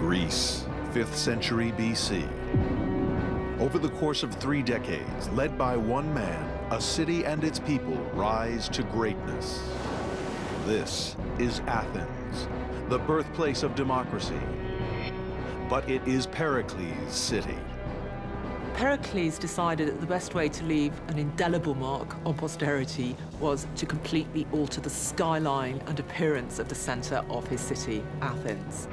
Greece, 5th century BC. Over the course of 3 decades, led by one man, a city and its people rise to greatness. This is Athens, the birthplace of democracy. But it is Pericles' city. Pericles decided that the best way to leave an indelible mark on posterity was to completely alter the skyline and appearance of the center of his city, Athens.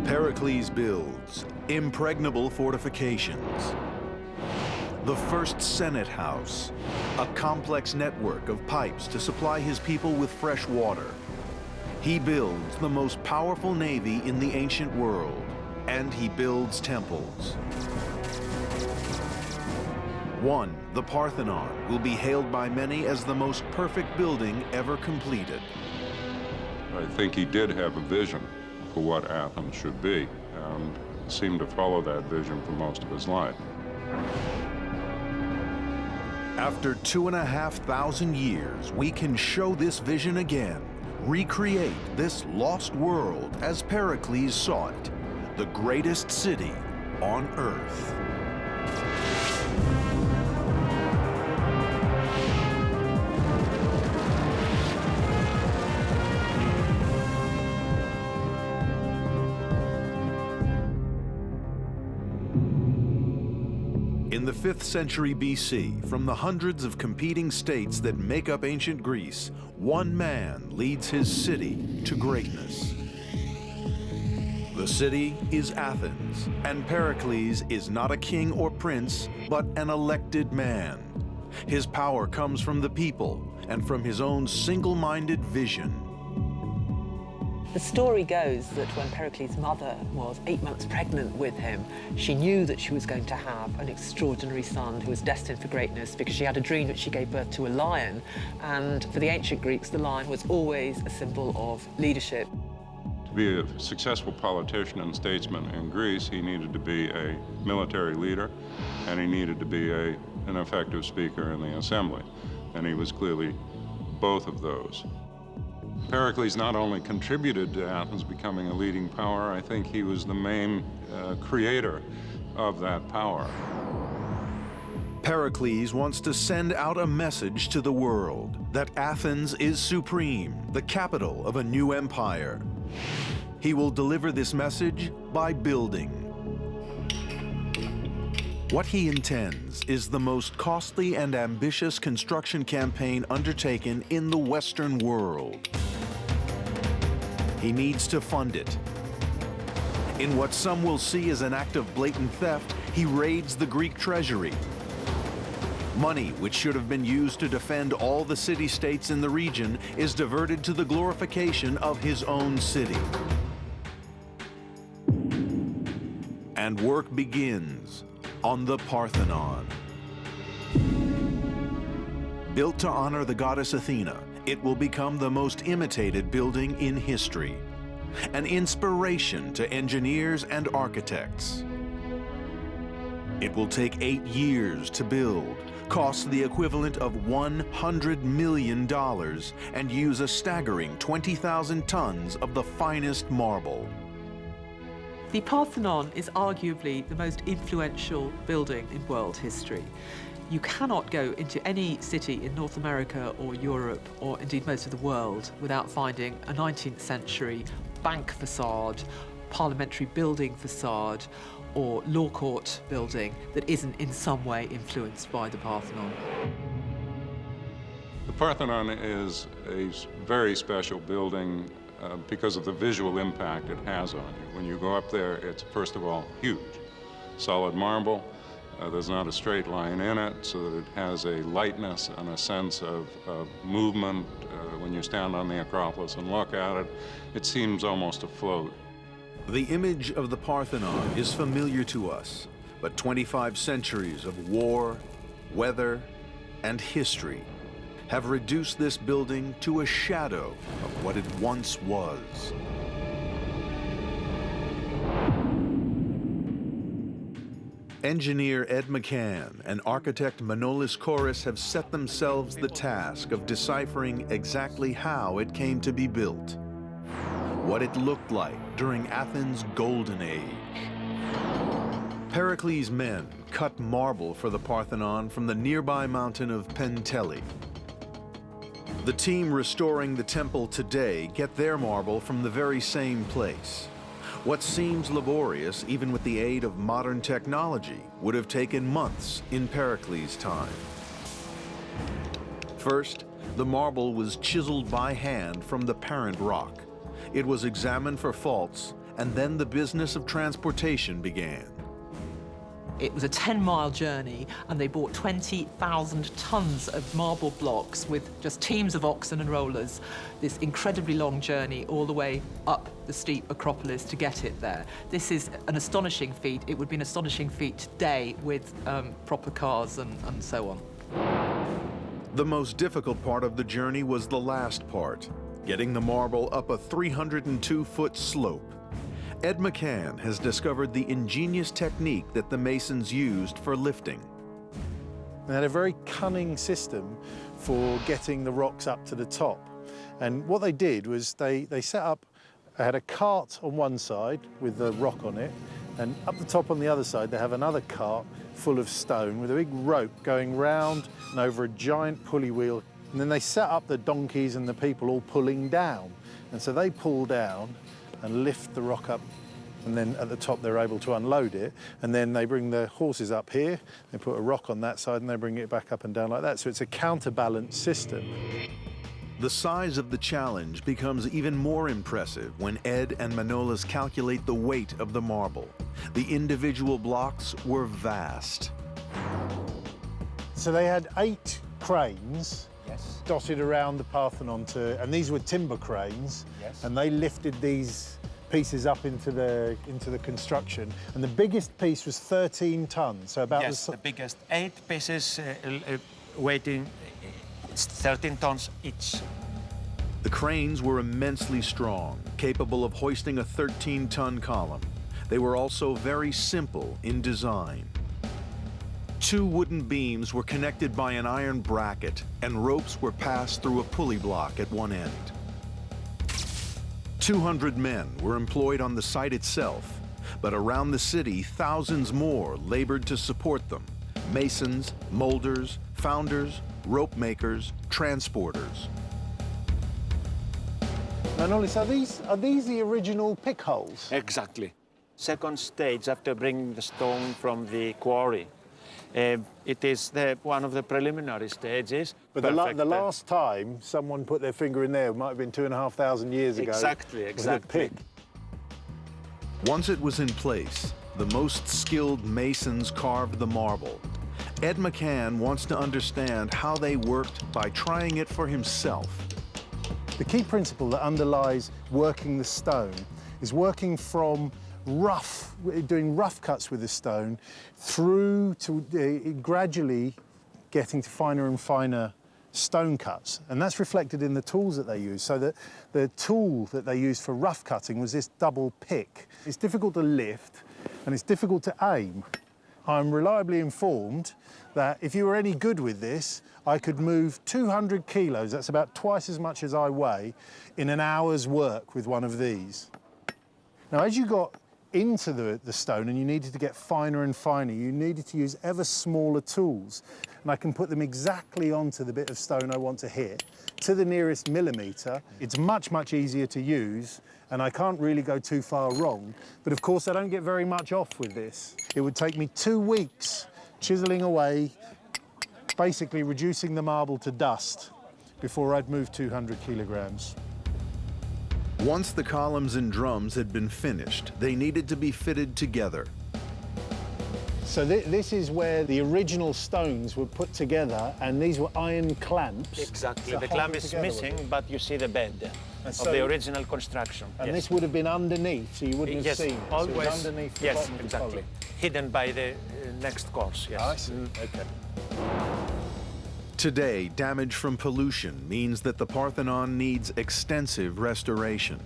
Pericles builds impregnable fortifications, the first Senate house, a complex network of pipes to supply his people with fresh water. He builds the most powerful navy in the ancient world, and he builds temples. One, the Parthenon, will be hailed by many as the most perfect building ever completed. I think he did have a vision for what Athens should be, and seemed to follow that vision for most of his life. After 2,500 years, we can show this vision again, recreate this lost world as Pericles saw it, the greatest city on Earth. In the 5th century BC, from the hundreds of competing states that make up ancient Greece, one man leads his city to greatness. The city is Athens, and Pericles is not a king or prince, but an elected man. His power comes from the people and from his own single-minded vision. The story goes that when Pericles' mother was 8 months pregnant with him, she knew that she was going to have an extraordinary son who was destined for greatness because she had a dream that she gave birth to a lion. And for the ancient Greeks, the lion was always a symbol of leadership. To be a successful politician and statesman in Greece, he needed to be a military leader, and he needed to be an effective speaker in the assembly. And he was clearly both of those. Pericles not only contributed to Athens becoming a leading power, I think he was the main creator of that power. Pericles wants to send out a message to the world that Athens is supreme, the capital of a new empire. He will deliver this message by building. What he intends is the most costly and ambitious construction campaign undertaken in the Western world. He needs to fund it. In what some will see as an act of blatant theft, he raids the Greek treasury. Money, which should have been used to defend all the city-states in the region, is diverted to the glorification of his own city. And work begins on the Parthenon. Built to honor the goddess Athena, it will become the most imitated building in history, an inspiration to engineers and architects. It will take 8 years to build, cost the equivalent of $100 million, and use a staggering 20,000 tons of the finest marble. The Parthenon is arguably the most influential building in world history. You cannot go into any city in North America or Europe, or indeed most of the world, without finding a 19th century bank facade, parliamentary building facade, or law court building that isn't in some way influenced by the Parthenon. The Parthenon is a very special building because of the visual impact it has on you. When you go up there, it's first of all huge. Solid marble. There's not a straight line in it, so that it has a lightness and a sense of movement. When you stand on the Acropolis and look at it, it seems almost afloat. The image of the Parthenon is familiar to us, but 25 centuries of war, weather, and history have reduced this building to a shadow of what it once was. Engineer Ed McCann and architect Manolis Koris have set themselves the task of deciphering exactly how it came to be built. what it looked like during Athens' golden age. Pericles' men cut marble for the Parthenon from the nearby mountain of Penteli. The team restoring the temple today get their marble from the very same place. What seems laborious, even with the aid of modern technology, would have taken months in Pericles' time. First, the marble was chiseled by hand from the parent rock. It was examined for faults, and then the business of transportation began. It was a 10-mile journey, and they bought 20,000 tons of marble blocks with just teams of oxen and rollers, this incredibly long journey all the way up the steep Acropolis to get it there. This is an astonishing feat. It would be an astonishing feat today with proper cars and so on. The most difficult part of the journey was the last part, getting the marble up a 302-foot slope. Ed McCann has discovered the ingenious technique that the masons used for lifting. They had a very cunning system for getting the rocks up to the top. And what they did was they set up, they had a cart on one side with the rock on it, and up the top on the other side they have another cart full of stone with a big rope going round and over a giant pulley wheel. And then they set up the donkeys and the people all pulling down. And so they pull down and lift the rock up, and then at the top they're able to unload it, and then they bring the horses up here, they put a rock on that side and they bring it back up and down like that. So it's a counterbalance system. The size of the challenge becomes even more impressive when Ed and Manolis calculate the weight of the marble. The individual blocks were vast. So they had 8 cranes dotted around the Parthenon, and these were timber cranes, and they lifted these pieces up into the construction. And the biggest piece was 13 tons, so about the biggest 8 pieces weighing 13 tons each. The cranes were immensely strong, capable of hoisting a 13-ton column. They were also very simple in design. 2 wooden beams were connected by an iron bracket, and ropes were passed through a pulley block at one end. 200 men were employed on the site itself, but around the city, thousands more labored to support them. Masons, molders, founders, rope makers, transporters. Manolis, are these the original pick holes? Exactly. Second stage after bringing the stone from the quarry. It is one of the preliminary stages. But the last time someone put their finger in there might have been 2,500 years ago. Exactly. With a pick. Once it was in place, the most skilled masons carved the marble. Ed McCann wants to understand how they worked by trying it for himself. The key principle that underlies working the stone is working from doing rough cuts with the stone through to gradually getting to finer and finer stone cuts. And that's reflected in the tools that they use. So that the tool that they used for rough cutting was this double pick. It's difficult to lift and it's difficult to aim. I'm reliably informed that if you were any good with this, I could move 200 kilos, that's about twice as much as I weigh, in an hour's work with one of these. Now, as you got into the stone and you needed to get finer and finer, you needed to use ever smaller tools. And I can put them exactly onto the bit of stone I want to hit, to the nearest millimetre. It's much, much easier to use, and I can't really go too far wrong. But of course, I don't get very much off with this. It would take me 2 weeks chiselling away, basically reducing the marble to dust before I'd move 200 kilograms. Once the columns and drums had been finished, they needed to be fitted together. So this is where the original stones were put together, and these were iron clamps. Exactly. The clamp is missing, but you see the bed of the original construction. And this would have been underneath, so you wouldn't have seen it. Always. So it was underneath the bottom of the exactly. column. Hidden by the next course, yes. I see. Okay. Today, damage from pollution means that the Parthenon needs extensive restoration.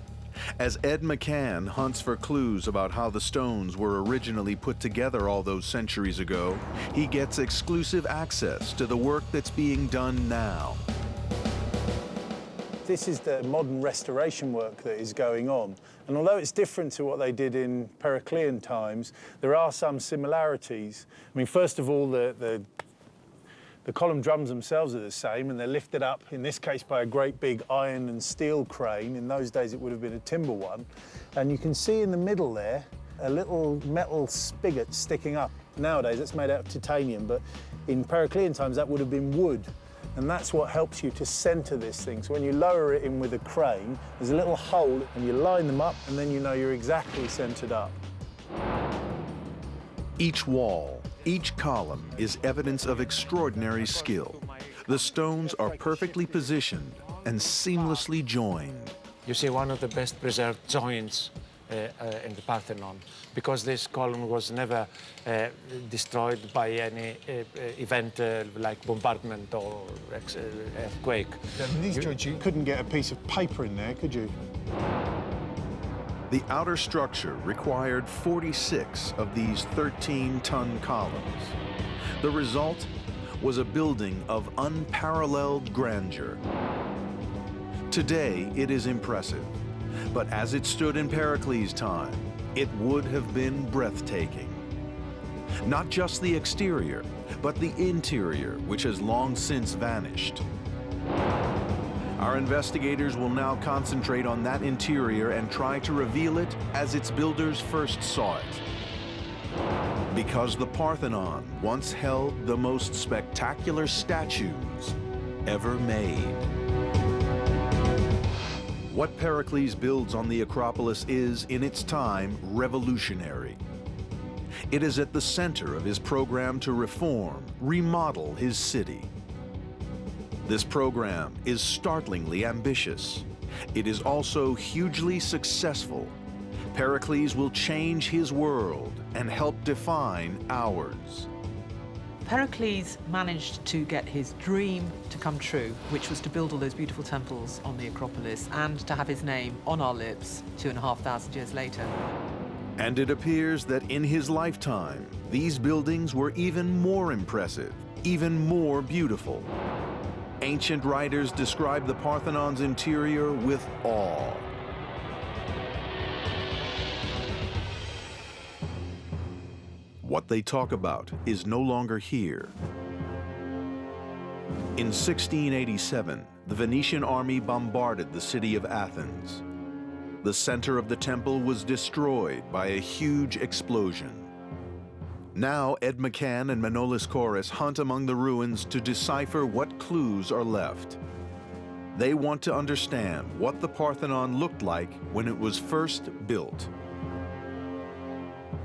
As Ed McCann hunts for clues about how the stones were originally put together all those centuries ago, he gets exclusive access to the work that's being done now. This is the modern restoration work that is going on. And although it's different to what they did in Periclean times, there are some similarities. I mean, first of all, the column drums themselves are the same, and they're lifted up, in this case, by a great big iron and steel crane. In those days, it would have been a timber one. And you can see in the middle there a little metal spigot sticking up. Nowadays, that's made out of titanium, but in Periclean times, that would have been wood. And that's what helps you to center this thing. So when you lower it in with a crane, there's a little hole, and you line them up, and then you know you're exactly centered up. Each wall, each column is evidence of extraordinary skill. The stones are perfectly positioned and seamlessly joined. You see one of the best preserved joints in the Parthenon, because this column was never destroyed by any event like bombardment or earthquake. In these joints, you couldn't get a piece of paper in there, could you? The outer structure required 46 of these 13-ton columns. The result was a building of unparalleled grandeur. Today, it is impressive, but as it stood in Pericles' time, it would have been breathtaking. Not just the exterior, but the interior, which has long since vanished. Our investigators will now concentrate on that interior and try to reveal it as its builders first saw it. Because the Parthenon once held the most spectacular statues ever made. What Pericles builds on the Acropolis is, in its time, revolutionary. It is at the center of his program to reform, remodel his city. This program is startlingly ambitious. It is also hugely successful. Pericles will change his world and help define ours. Pericles managed to get his dream to come true, which was to build all those beautiful temples on the Acropolis and to have his name on our lips 2,500 years later. And it appears that in his lifetime, these buildings were even more impressive, even more beautiful. Ancient writers describe the Parthenon's interior with awe. What they talk about is no longer here. In 1687, the Venetian army bombarded the city of Athens. The center of the temple was destroyed by a huge explosion. Now Ed McCann and Manolis Koris hunt among the ruins to decipher what clues are left. They want to understand what the Parthenon looked like when it was first built.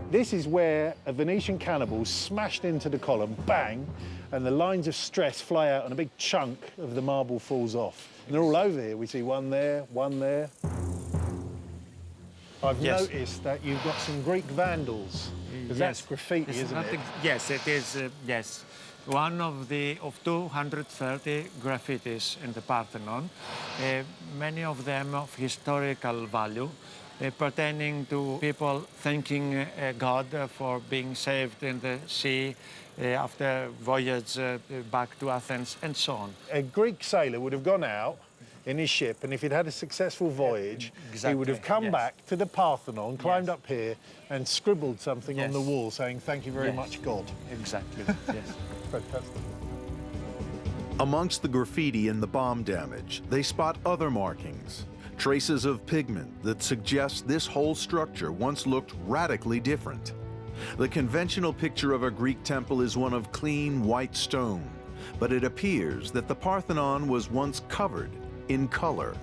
This is where a Venetian cannibal smashed into the column, bang, and the lines of stress fly out and a big chunk of the marble falls off. And they're all over here. We see one there, one there. I've noticed that you've got some Greek vandals. Because that's graffiti, isn't it? Yes, it is, yes. One of 230 graffitis in the Parthenon, many of them of historical value, pertaining to people thanking God for being saved in the sea after voyage back to Athens, and so on. A Greek sailor would have gone out in his ship, and if he'd had a successful voyage, he would have come back to the Parthenon, climbed up here, and scribbled something on the wall saying, "Thank you very much, God." Exactly, yes. Fantastic. Amongst the graffiti and the bomb damage, they spot other markings, traces of pigment that suggest this whole structure once looked radically different. The conventional picture of a Greek temple is one of clean white stone, but it appears that the Parthenon was once covered in color.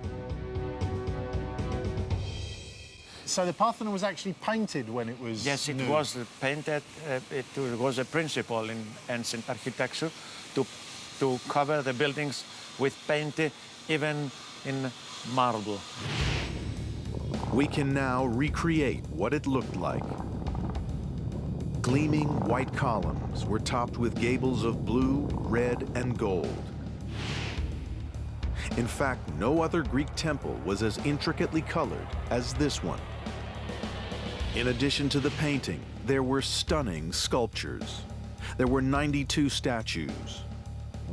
So the Parthenon was actually painted when it was Yes, it new. was painted. It was a principle in ancient architecture to cover the buildings with paint, even in marble. We can now recreate what it looked like. Gleaming white columns were topped with gables of blue, red, and gold. In fact, no other Greek temple was as intricately colored as this one. In addition to the painting, there were stunning sculptures. There were 92 statues.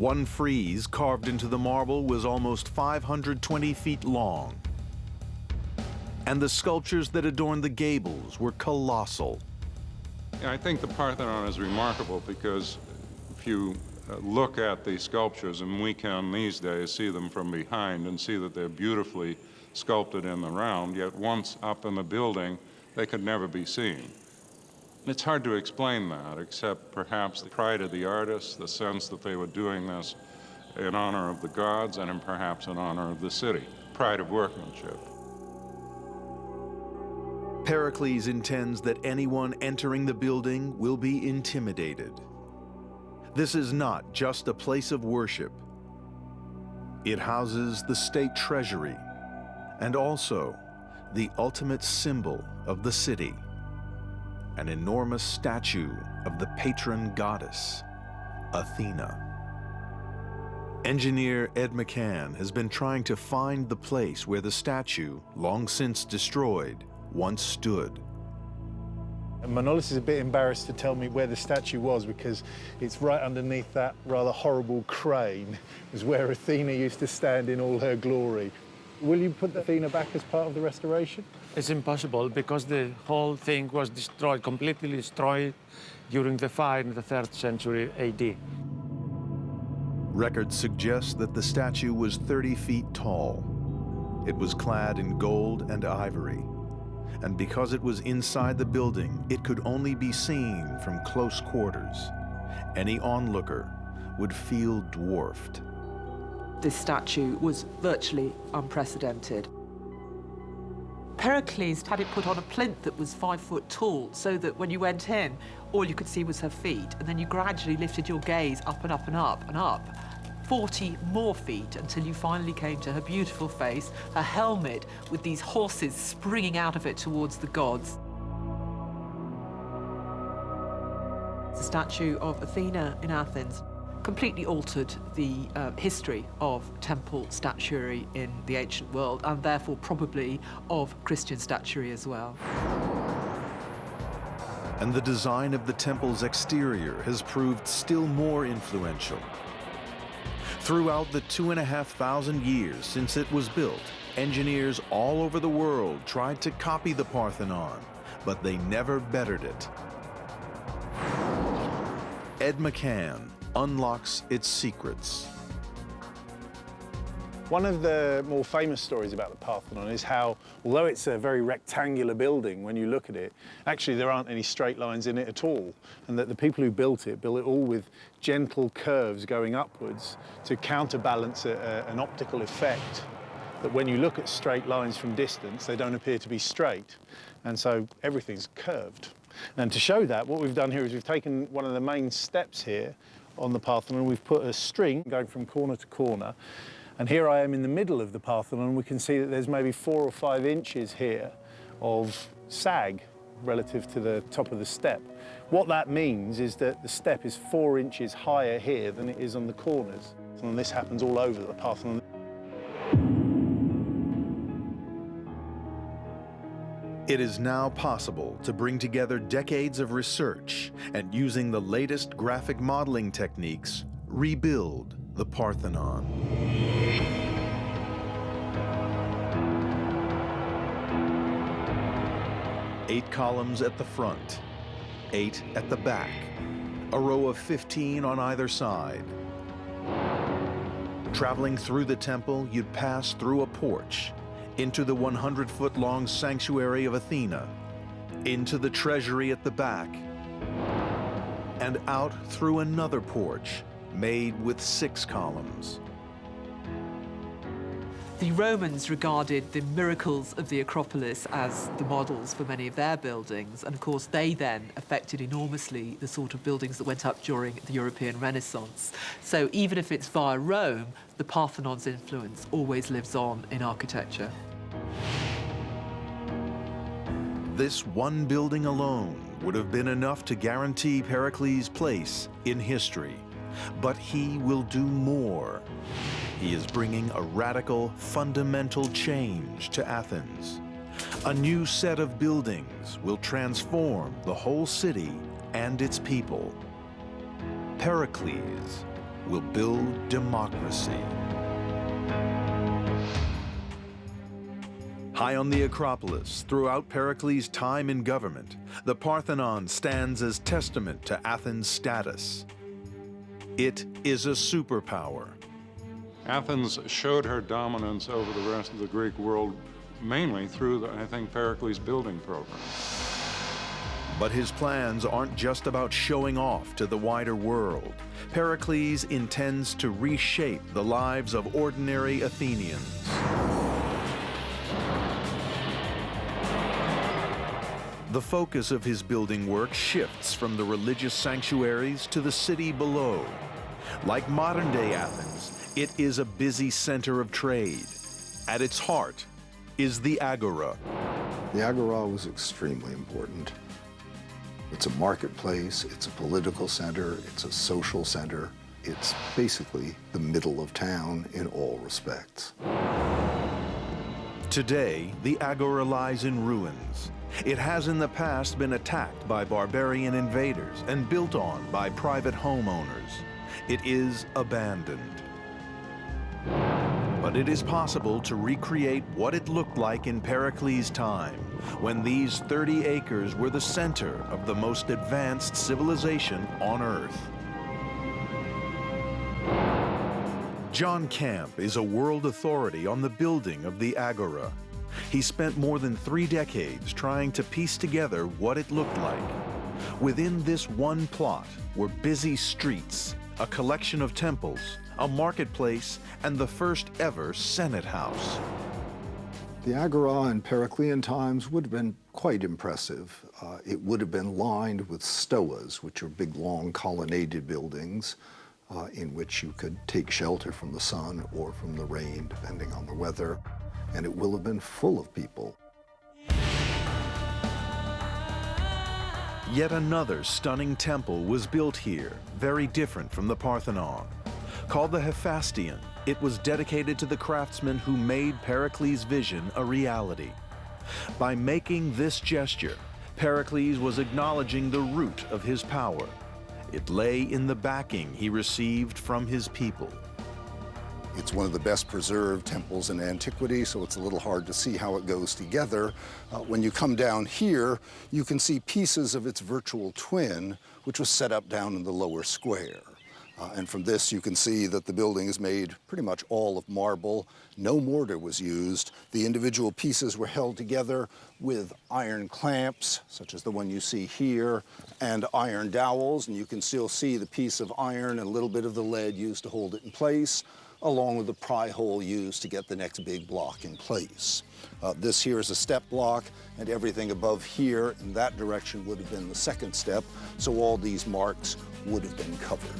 One frieze carved into the marble was almost 520 feet long. And the sculptures that adorned the gables were colossal. I think the Parthenon is remarkable because if you look at the sculptures, and we can these days see them from behind and see that they're beautifully sculpted in the round, yet once up in the building, they could never be seen. It's hard to explain that, except perhaps the pride of the artists, the sense that they were doing this in honor of the gods and perhaps in honor of the city. Pride of workmanship. Pericles intends that anyone entering the building will be intimidated. This is not just a place of worship. It houses the state treasury and also the ultimate symbol of the city, an enormous statue of the patron goddess, Athena. Engineer Ed McCann has been trying to find the place where the statue, long since destroyed, once stood. And Manolis is a bit embarrassed to tell me where the statue was because it's right underneath that rather horrible crane, is where Athena used to stand in all her glory. Will you put Athena back as part of the restoration? It's impossible because the whole thing was destroyed, completely destroyed during the fire in the 3rd century AD. Records suggest that the statue was 30 feet tall. It was clad in gold and ivory. And because it was inside the building, it could only be seen from close quarters. Any onlooker would feel dwarfed. This statue was virtually unprecedented. Pericles had it put on a plinth that was 5 foot tall, so that when you went in, all you could see was her feet, and then you gradually lifted your gaze up and up and up and up, 40 more feet until you finally came to her beautiful face, her helmet with these horses springing out of it towards the gods. The statue of Athena in Athens completely altered the history of temple statuary in the ancient world, and therefore probably of Christian statuary as well. And the design of the temple's exterior has proved still more influential. Throughout the 2,500 years since it was built, engineers all over the world tried to copy the Parthenon, but they never bettered it. Ed McCann unlocks its secrets. One of the more famous stories about the Parthenon is how, although it's a very rectangular building when you look at it, actually there aren't any straight lines in it at all, and that the people who built it all with gentle curves going upwards to counterbalance an optical effect, that when you look at straight lines from distance, they don't appear to be straight, and so everything's curved. And to show that, what we've done here is we've taken one of the main steps here on the Parthenon, we've put a string going from corner to corner, and here I am in the middle of the Parthenon. We can see that there's maybe 4 or 5 inches here of sag relative to the top of the step. What that means is that the step is 4 inches higher here than it is on the corners. And this happens all over the Parthenon. It is now possible to bring together decades of research and, using the latest graphic modeling techniques, rebuild the Parthenon. 8 columns at the front, 8 at the back, a row of 15 on either side. Traveling through the temple, you'd pass through a porch, into the 100-foot-long sanctuary of Athena, into the treasury at the back, and out through another porch made with 6 columns. The Romans regarded the miracles of the Acropolis as the models for many of their buildings, and of course they then affected enormously the sort of buildings that went up during the European Renaissance. So even if it's via Rome, the Parthenon's influence always lives on in architecture. This one building alone would have been enough to guarantee Pericles' place in history. But he will do more. He is bringing a radical, fundamental change to Athens. A new set of buildings will transform the whole city and its people. Pericles will build democracy. High on the Acropolis, throughout Pericles' time in government, the Parthenon stands as testament to Athens' status. It is a superpower. Athens showed her dominance over the rest of the Greek world mainly through, I think, Pericles' building program. But his plans aren't just about showing off to the wider world. Pericles intends to reshape the lives of ordinary Athenians. The focus of his building work shifts from the religious sanctuaries to the city below. Like modern-day Athens, it is a busy center of trade. At its heart is the Agora. The Agora was extremely important. It's a marketplace, it's a political center, it's a social center. It's basically the middle of town in all respects. Today, the Agora lies in ruins. It has in the past been attacked by barbarian invaders and built on by private homeowners. It is abandoned. But it is possible to recreate what it looked like in Pericles' time, when these 30 acres were the center of the most advanced civilization on Earth. John Camp is a world authority on the building of the Agora. He spent more than 3 decades trying to piece together what it looked like. Within this one plot were busy streets, a collection of temples, a marketplace, and the first ever Senate House. The Agora in Periclean times would have been quite impressive. It would have been lined with stoas, which are big, long, colonnaded buildings in which you could take shelter from the sun or from the rain, depending on the weather. And it will have been full of people. Yet another stunning temple was built here, very different from the Parthenon. Called the Hephaestion, it was dedicated to the craftsmen who made Pericles' vision a reality. By making this gesture, Pericles was acknowledging the root of his power. It lay in the backing he received from his people. It's one of the best preserved temples in antiquity, so it's a little hard to see how it goes together. When you come down here, you can see pieces of its virtual twin, which was set up down in the lower square. And from this, you can see that the building is made pretty much all of marble. No mortar was used. The individual pieces were held together with iron clamps, such as the one you see here, and iron dowels. And you can still see the piece of iron and a little bit of the lead used to hold it in place, along with the pry hole used to get the next big block in place. This here is a step block, and everything above here in that direction would have been the second step, so all these marks would have been covered.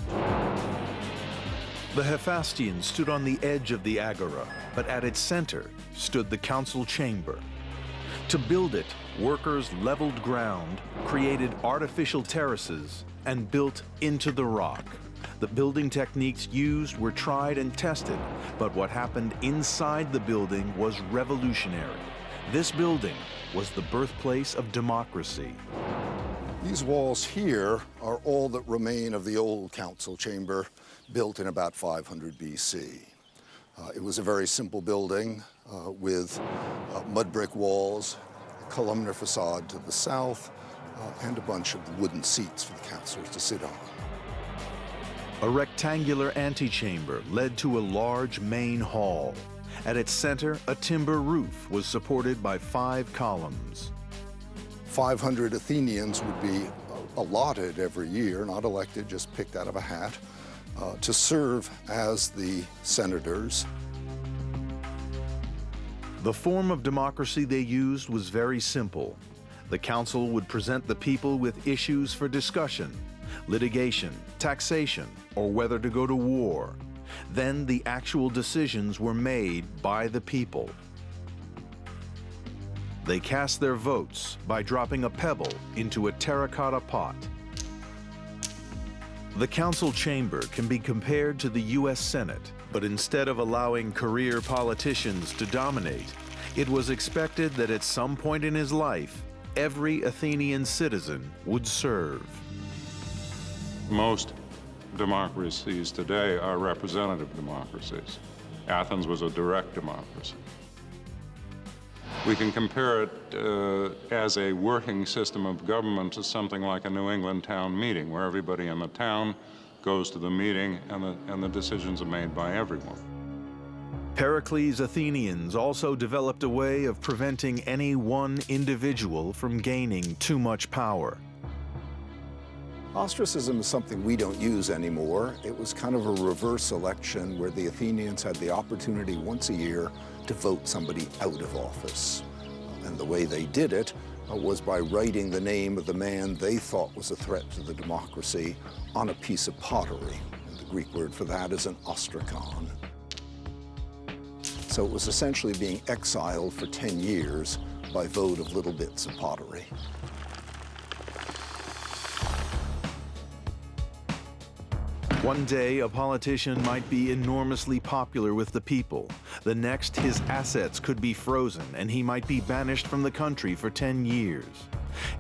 The Hephaestion stood on the edge of the Agora, but at its center stood the council chamber. To build it, workers leveled ground, created artificial terraces, and built into the rock. The building techniques used were tried and tested, but what happened inside the building was revolutionary. This building was the birthplace of democracy. These walls here are all that remain of the old council chamber, built in about 500 BC. It was a very simple building with mud brick walls, a columnar facade to the south, and a bunch of wooden seats for the councilors to sit on. A rectangular antechamber led to a large main hall. At its center, a timber roof was supported by 5 columns. 500 Athenians would be allotted every year, not elected, just picked out of a hat, to serve as the senators. The form of democracy they used was very simple. The council would present the people with issues for discussion, litigation, taxation, or whether to go to war. Then the actual decisions were made by the people. They cast their votes by dropping a pebble into a terracotta pot. The council chamber can be compared to the U.S. Senate, but instead of allowing career politicians to dominate, it was expected that at some point in his life, every Athenian citizen would serve. Most democracies today are representative democracies. Athens was a direct democracy. We can compare it as a working system of government to something like a New England town meeting, where everybody in the town goes to the meeting and the decisions are made by everyone. Pericles' Athenians also developed a way of preventing any one individual from gaining too much power. Ostracism is something we don't use anymore. It was kind of a reverse election where the Athenians had the opportunity once a year to vote somebody out of office. And the way they did it was by writing the name of the man they thought was a threat to the democracy on a piece of pottery. And the Greek word for that is an ostracon. So it was essentially being exiled for 10 years by vote of little bits of pottery. One day, a politician might be enormously popular with the people. The next, his assets could be frozen, and he might be banished from the country for 10 years.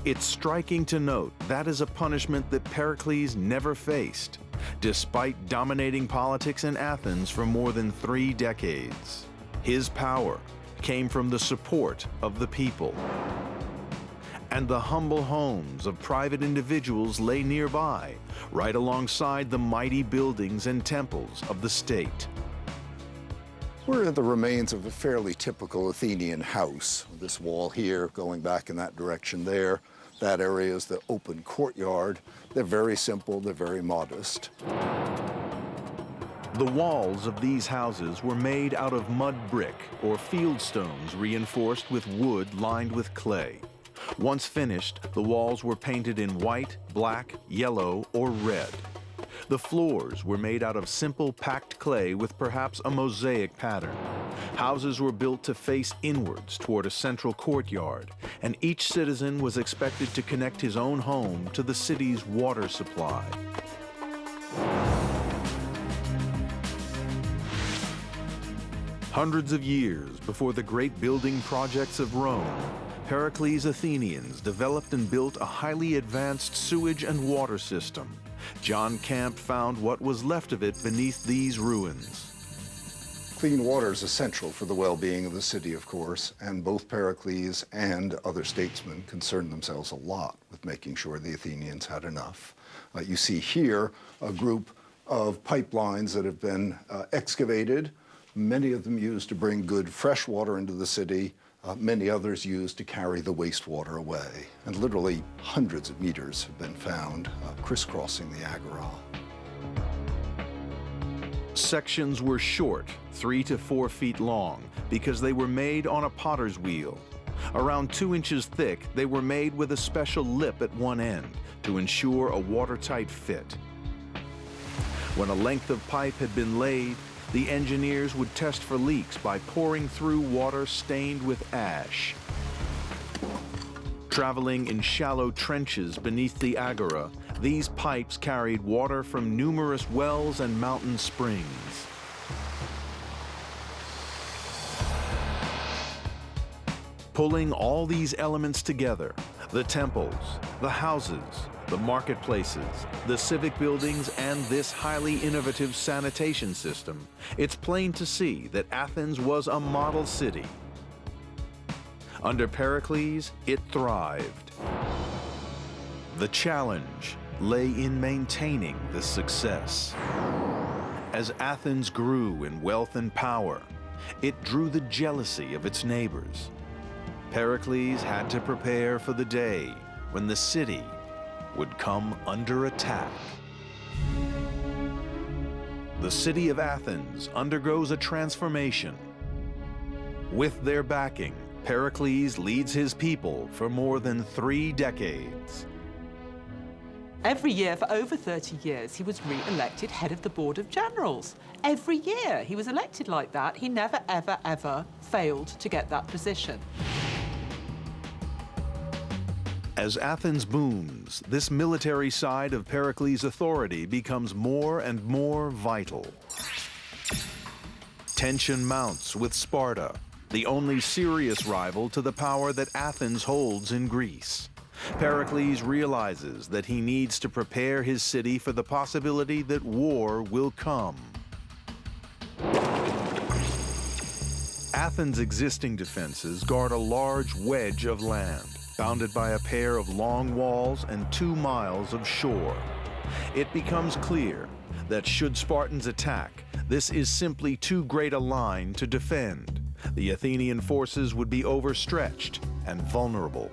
It's striking to note that is a punishment that Pericles never faced, despite dominating politics in Athens for more than 3 decades. His power came from the support of the people. And the humble homes of private individuals lay nearby, right alongside the mighty buildings and temples of the state. We're in the remains of a fairly typical Athenian house. This wall here going back in that direction there, that area is the open courtyard. They're very simple, they're very modest. The walls of these houses were made out of mud brick or field stones reinforced with wood lined with clay. Once finished, the walls were painted in white, black, yellow, or red. The floors were made out of simple packed clay with perhaps a mosaic pattern. Houses were built to face inwards toward a central courtyard, and each citizen was expected to connect his own home to the city's water supply. Hundreds of years before the great building projects of Rome, Pericles' Athenians developed and built a highly advanced sewage and water system. John Camp found what was left of it beneath these ruins. Clean water is essential for the well-being of the city, of course, and both Pericles and other statesmen concerned themselves a lot with making sure the Athenians had enough. You see here a group of pipelines that have been excavated, many of them used to bring good fresh water into the city, many others used to carry the wastewater away. And literally hundreds of meters have been found crisscrossing the agora. Sections were short, 3 to 4 feet long, because they were made on a potter's wheel. Around 2 inches thick, they were made with a special lip at one end to ensure a watertight fit. When a length of pipe had been laid, the engineers would test for leaks by pouring through water stained with ash. Traveling in shallow trenches beneath the agora, these pipes carried water from numerous wells and mountain springs. Pulling all these elements together, the temples, the houses, the marketplaces, the civic buildings, and this highly innovative sanitation system, it's plain to see that Athens was a model city. Under Pericles, it thrived. The challenge lay in maintaining this success. As Athens grew in wealth and power, it drew the jealousy of its neighbors. Pericles had to prepare for the day when the city would come under attack. The city of Athens undergoes a transformation. With their backing, Pericles leads his people for more than 3 decades. Every year for over 30 years, he was re-elected head of the Board of Generals. Every year he was elected like that. He never, ever, ever failed to get that position. As Athens booms, this military side of Pericles' authority becomes more and more vital. Tension mounts with Sparta, the only serious rival to the power that Athens holds in Greece. Pericles realizes that he needs to prepare his city for the possibility that war will come. Athens' existing defenses guard a large wedge of land, bounded by a pair of long walls and 2 miles of shore. It becomes clear that should Spartans attack, this is simply too great a line to defend. The Athenian forces would be overstretched and vulnerable.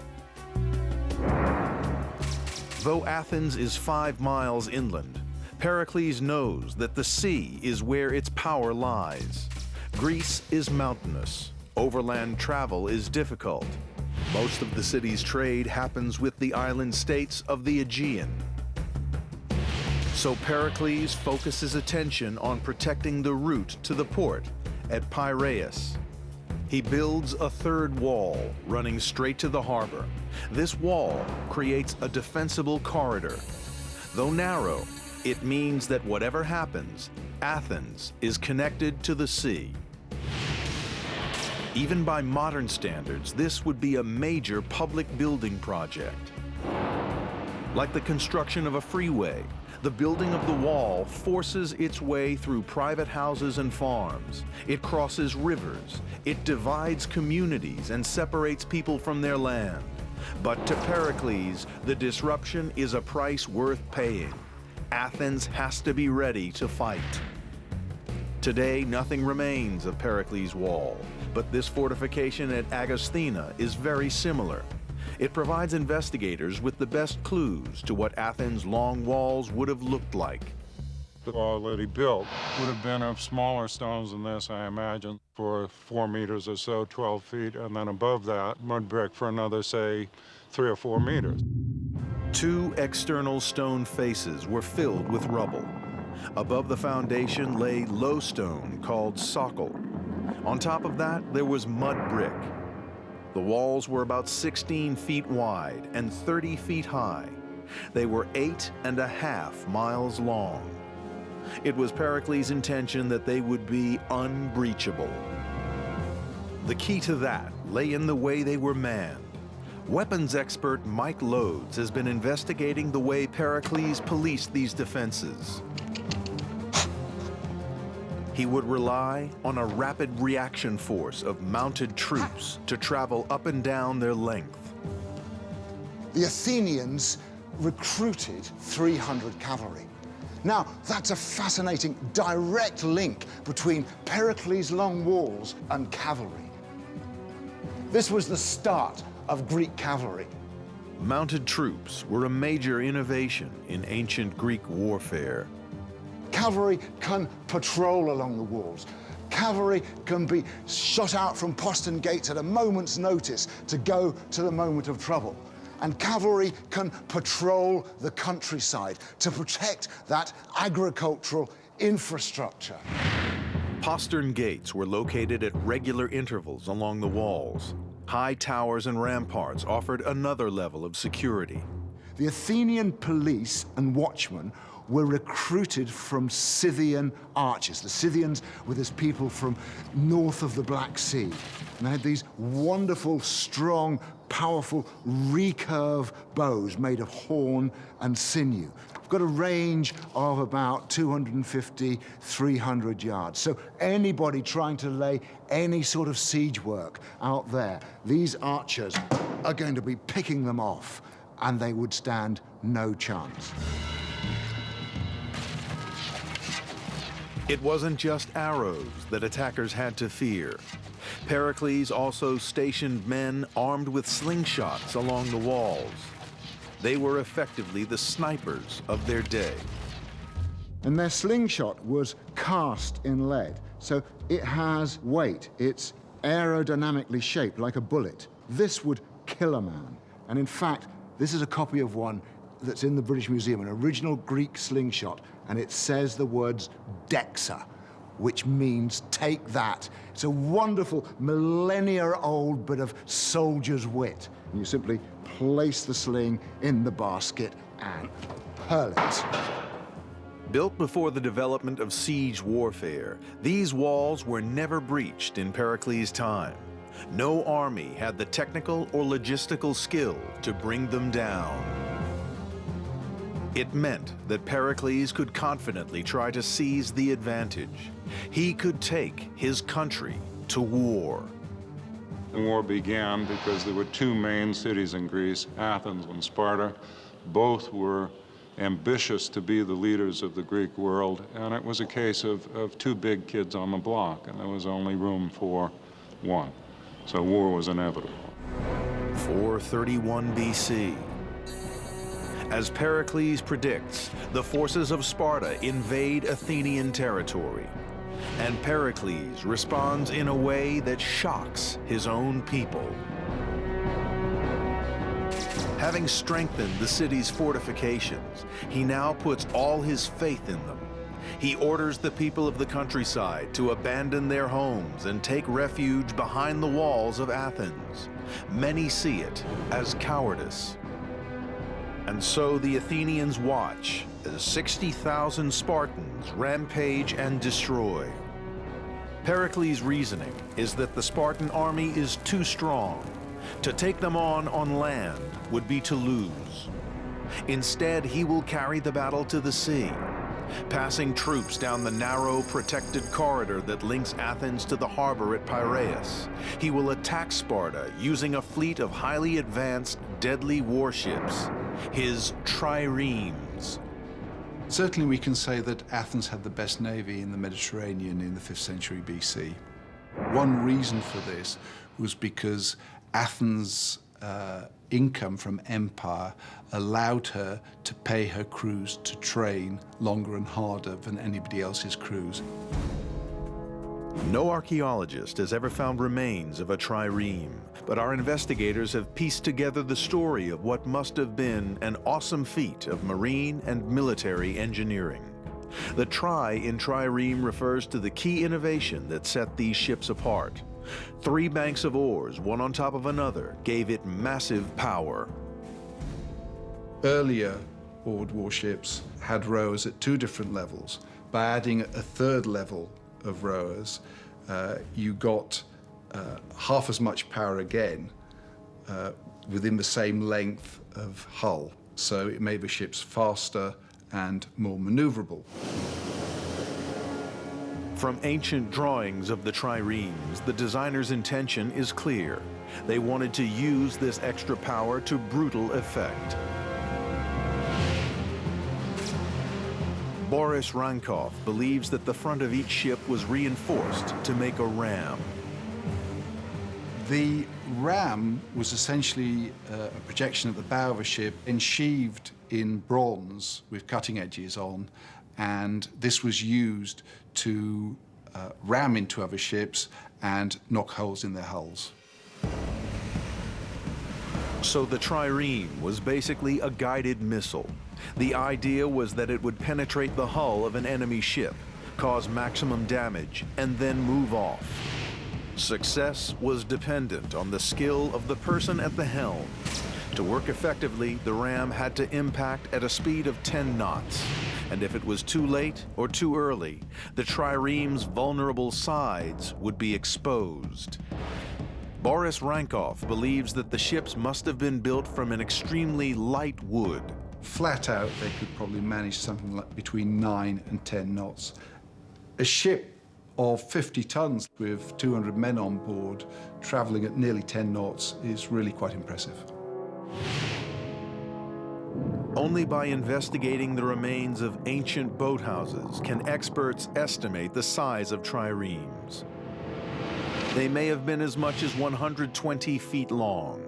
Though Athens is 5 miles inland, Pericles knows that the sea is where its power lies. Greece is mountainous. Overland travel is difficult. Most of the city's trade happens with the island states of the Aegean. So Pericles focuses attention on protecting the route to the port at Piraeus. He builds a 3rd wall running straight to the harbor. This wall creates a defensible corridor. Though narrow, it means that whatever happens, Athens is connected to the sea. Even by modern standards, this would be a major public building project. Like the construction of a freeway, the building of the wall forces its way through private houses and farms. It crosses rivers. It divides communities and separates people from their land. But to Pericles, the disruption is a price worth paying. Athens has to be ready to fight. Today, nothing remains of Pericles' wall, but this fortification at Agostina is very similar. It provides investigators with the best clues to what Athens' long walls would have looked like. The wall that he built would have been of smaller stones than this, I imagine, for 4 meters or so, 12 feet, and then above that, mud brick for another, say, 3 or 4 meters. 2 external stone faces were filled with rubble. Above the foundation lay low stone called socle. On top of that, there was mud brick. The walls were about 16 feet wide and 30 feet high. They were 8.5 miles long. It was Pericles' intention that they would be unbreachable. The key to that lay in the way they were manned. Weapons expert Mike Lodes has been investigating the way Pericles policed these defenses. He would rely on a rapid reaction force of mounted troops to travel up and down their length. The Athenians recruited 300 cavalry. Now, that's a fascinating direct link between Pericles' long walls and cavalry. This was the start of Greek cavalry. Mounted troops were a major innovation in ancient Greek warfare. Cavalry can patrol along the walls. Cavalry can be shot out from postern gates at a moment's notice to go to the moment of trouble. And cavalry can patrol the countryside to protect that agricultural infrastructure. Postern gates were located at regular intervals along the walls. High towers and ramparts offered another level of security. The Athenian police and watchmen were recruited from Scythian archers. The Scythians were this people from north of the Black Sea. And they had these wonderful, strong, powerful, recurve bows made of horn and sinew. We've got a range of about 250, 300 yards. So anybody trying to lay any sort of siege work out there, these archers are going to be picking them off, and they would stand no chance. It wasn't just arrows that attackers had to fear. Pericles also stationed men armed with slingshots along the walls. They were effectively the snipers of their day. And their slingshot was cast in lead, so it has weight. It's aerodynamically shaped like a bullet. This would kill a man. And in fact, this is a copy of one that's in the British Museum, an original Greek slingshot, and it says the words Dexa, which means take that. It's a wonderful millennia-old bit of soldier's wit. And you simply place the sling in the basket and hurl it. Built before the development of siege warfare, these walls were never breached in Pericles' time. No army had the technical or logistical skill to bring them down. It meant that Pericles could confidently try to seize the advantage. He could take his country to war. The war began because there were two main cities in Greece, Athens and Sparta. Both were ambitious to be the leaders of the Greek world, and it was a case of two big kids on the block, and there was only room for one. So war was inevitable. 431 BC. As Pericles predicts, the forces of Sparta invade Athenian territory, and Pericles responds in a way that shocks his own people. Having strengthened the city's fortifications, he now puts all his faith in them. He orders the people of the countryside to abandon their homes and take refuge behind the walls of Athens. Many see it as cowardice. And so the Athenians watch as 60,000 Spartans rampage and destroy. Pericles' reasoning is that the Spartan army is too strong. To take them on land would be to lose. Instead, he will carry the battle to the sea, passing troops down the narrow, protected corridor that links Athens to the harbor at Piraeus. He will attack Sparta using a fleet of highly advanced, deadly warships, his triremes. Certainly we can say that Athens had the best navy in the Mediterranean in the 5th century BC. One reason for this was because Athens' income from empire allowed her to pay her crews to train longer and harder than anybody else's crews. No archaeologist has ever found remains of a trireme, but our investigators have pieced together the story of what must have been an awesome feat of marine and military engineering. The tri in trireme refers to the key innovation that set these ships apart. 3 banks of oars, one on top of another, gave it massive power. Earlier oared warships had rowers at 2 different levels. By adding a 3rd level of rowers, you got half as much power again within the same length of hull. So it made the ships faster and more maneuverable. From ancient drawings of the triremes, the designer's intention is clear. They wanted to use this extra power to brutal effect. Boris Rankov believes that the front of each ship was reinforced to make a ram. The ram was essentially a projection at the bow of a ship ensheathed in bronze with cutting edges on, and this was used to ram into other ships and knock holes in their hulls. So the trireme was basically a guided missile. The idea was that it would penetrate the hull of an enemy ship, cause maximum damage, and then move off. Success was dependent on the skill of the person at the helm. To work effectively, the ram had to impact at a speed of 10 knots. And if it was too late or too early, the trireme's vulnerable sides would be exposed. Boris Rankov believes that the ships must have been built from an extremely light wood. Flat out, they could probably manage something like between 9 and 10 knots. A ship of 50 tons with 200 men on board, traveling at nearly 10 knots, is really quite impressive. Only by investigating the remains of ancient boathouses can experts estimate the size of triremes. They may have been as much as 120 feet long.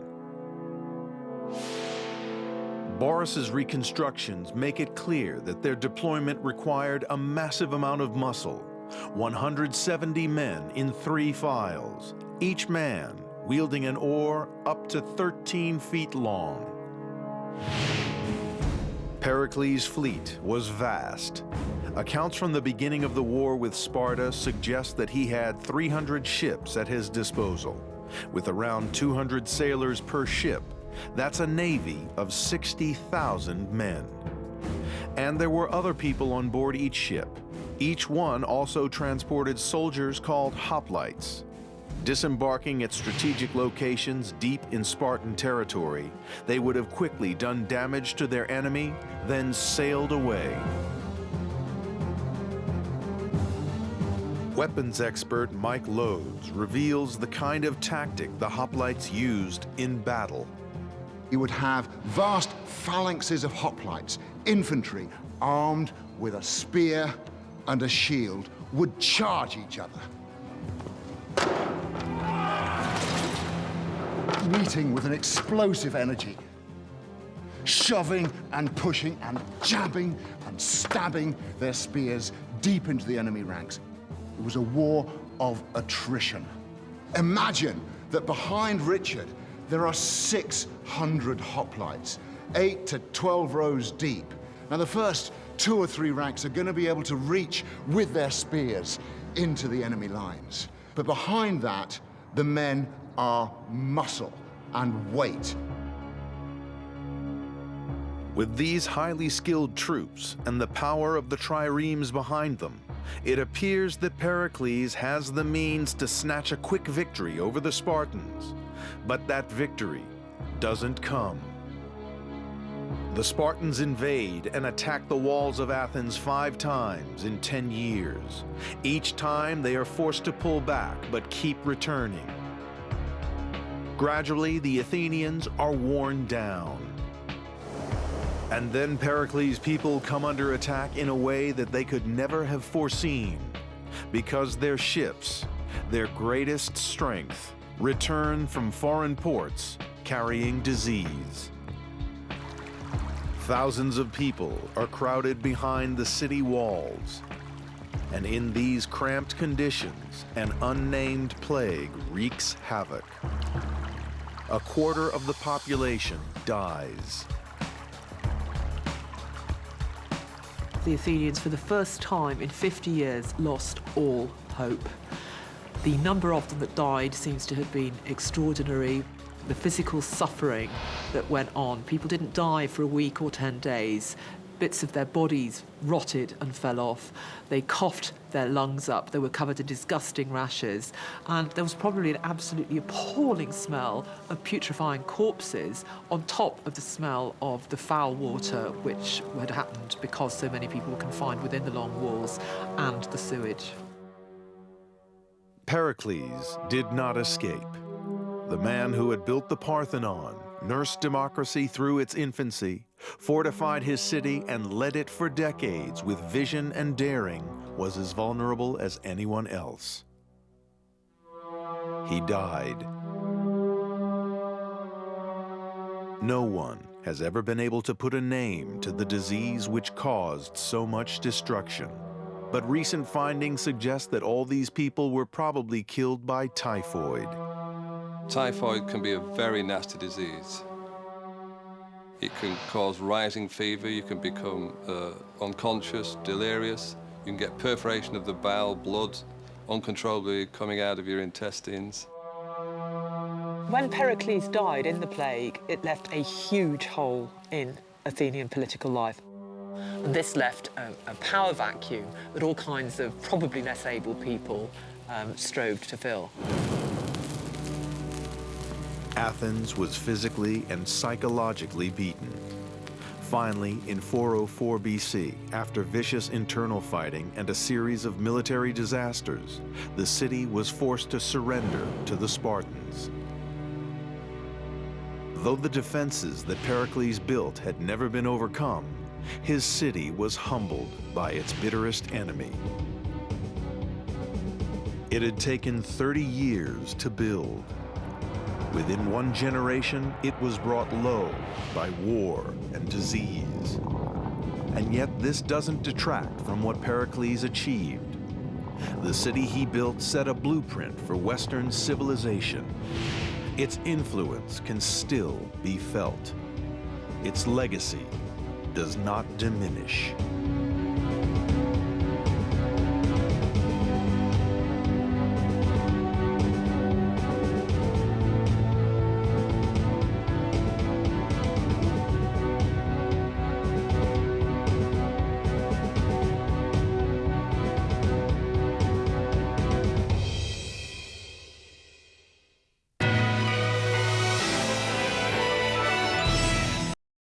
Boris's reconstructions make it clear that their deployment required a massive amount of muscle. 170 men in 3 files, each man wielding an oar up to 13 feet long. Pericles' fleet was vast. Accounts from the beginning of the war with Sparta suggest that he had 300 ships at his disposal. With around 200 sailors per ship, that's a navy of 60,000 men. And there were other people on board each ship. Each one also transported soldiers called hoplites. Disembarking at strategic locations deep in Spartan territory, they would have quickly done damage to their enemy, then sailed away. Weapons expert Mike Lodes reveals the kind of tactic the hoplites used in battle. You would have vast phalanxes of hoplites, infantry, armed with a spear and a shield, would charge each other, meeting with an explosive energy, shoving and pushing and jabbing and stabbing their spears deep into the enemy ranks. It was a war of attrition. Imagine that behind Richard, there are 600 hoplites, 8 to 12 rows deep. Now, the first 2 or 3 ranks are going to be able to reach with their spears into the enemy lines. But behind that, the men are muscle and weight. With these highly skilled troops and the power of the triremes behind them, it appears that Pericles has the means to snatch a quick victory over the Spartans. But that victory doesn't come. The Spartans invade and attack the walls of Athens 5 times in 10 years. Each time they are forced to pull back, but keep returning. Gradually, the Athenians are worn down. And then Pericles' people come under attack in a way that they could never have foreseen, because their ships, their greatest strength, return from foreign ports carrying disease. Thousands of people are crowded behind the city walls, and in these cramped conditions, an unnamed plague wreaks havoc. A quarter of the population dies. The Athenians, for the first time in 50 years, lost all hope. The number of them that died seems to have been extraordinary. The physical suffering that went on, people didn't die for a week or 10 days. Bits of their bodies rotted and fell off. They coughed their lungs up. They were covered in disgusting rashes. And there was probably an absolutely appalling smell of putrefying corpses on top of the smell of the foul water which had happened because so many people were confined within the long walls, and the sewage. Pericles did not escape. The man who had built the Parthenon, nursed democracy through its infancy, fortified his city, and led it for decades with vision and daring, was as vulnerable as anyone else. He died. No one has ever been able to put a name to the disease which caused so much destruction. But recent findings suggest that all these people were probably killed by typhoid. Typhoid can be a very nasty disease. It can cause rising fever, you can become unconscious, delirious, you can get perforation of the bowel, blood uncontrollably coming out of your intestines. When Pericles died in the plague, it left a huge hole in Athenian political life. And this left a power vacuum that all kinds of probably less able people strove to fill. Athens was physically and psychologically beaten. Finally, in 404 BC, after vicious internal fighting and a series of military disasters, the city was forced to surrender to the Spartans. Though the defenses that Pericles built had never been overcome, his city was humbled by its bitterest enemy. It had taken 30 years to build. Within one generation, it was brought low by war and disease. And yet this doesn't detract from what Pericles achieved. The city he built set a blueprint for Western civilization. Its influence can still be felt. Its legacy does not diminish.